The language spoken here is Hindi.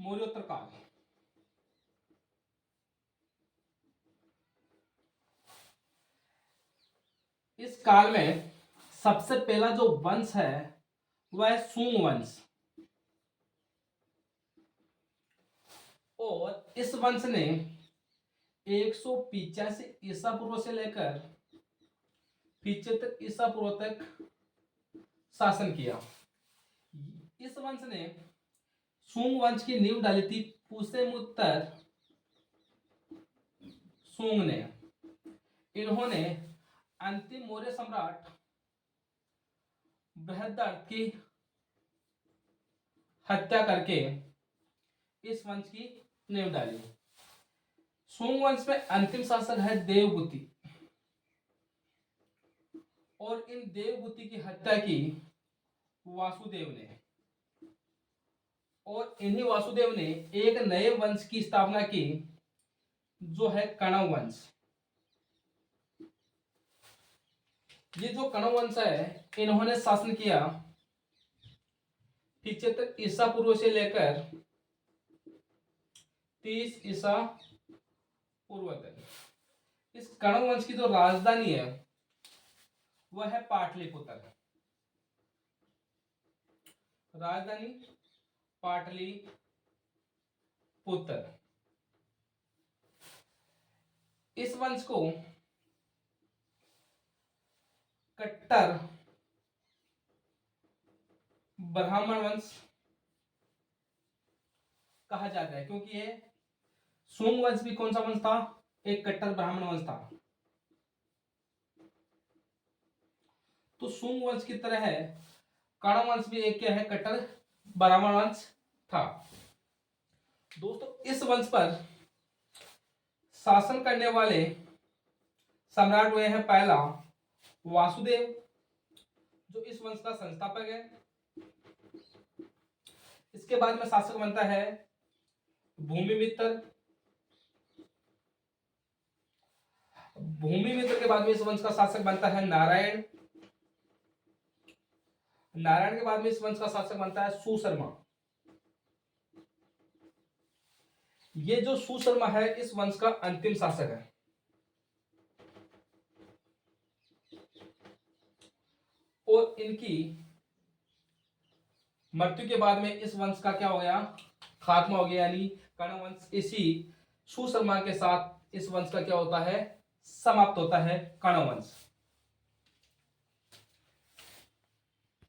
मौर्योत्तर काल। इस काल में सबसे पहला जो वंश है वह है सुंग वंश, और इस वंश ने 185 ईसा पूर्व से लेकर 75 ईसा पूर्व तक शासन किया। इस वंश ने सुंग वंश की नींव डाली थी पुष्यमित्र सुंग ने। इन्होंने अंतिम मौर्य सम्राट बृहद्रथ की हत्या करके इस वंश की नींव डाली। सुंग वंश में अंतिम शासक है देवगुति, और इन देवगुति की हत्या की वासुदेव ने, और इन्हीं वासुदेव ने एक नए वंश की स्थापना की जो है कणव वंश। ये जो कणव वंश है इन्होंने शासन किया 75 ईसा पूर्व से लेकर 30 ईसा पूर्व तक। इस कणव वंश की जो राजधानी है वह है पाटलिपुत्र। राजधानी पाटलिपुत्र। इस वंश को कट्टर ब्राह्मण वंश कहा जाता है, क्योंकि ये सुंग वंश भी कौन सा वंश था? एक कट्टर ब्राह्मण वंश था। तो सुंग वंश की तरह है कणव वंश भी एक क्या है? कट्टर ब्राह्मण वंश था। दोस्तों, इस वंश पर शासन करने वाले सम्राट हुए हैं पहला वासुदेव, जो इस वंश का संस्थापक है। इसके बाद में शासक बनता है भूमिमित्र। भूमिमित्र के बाद में इस वंश का शासक बनता है नारायण। नारायण के बाद में इस वंश का शासक बनता है सुशर्मा। ये जो सुशर्मा है इस वंश का अंतिम शासक है। और इनकी मृत्यु के बाद में इस वंश का क्या हो गया? खात्मा हो गया, यानी कण्व वंश इसी सुशर्मा के साथ इस वंश का क्या होता है? समाप्त होता है कण्व वंश।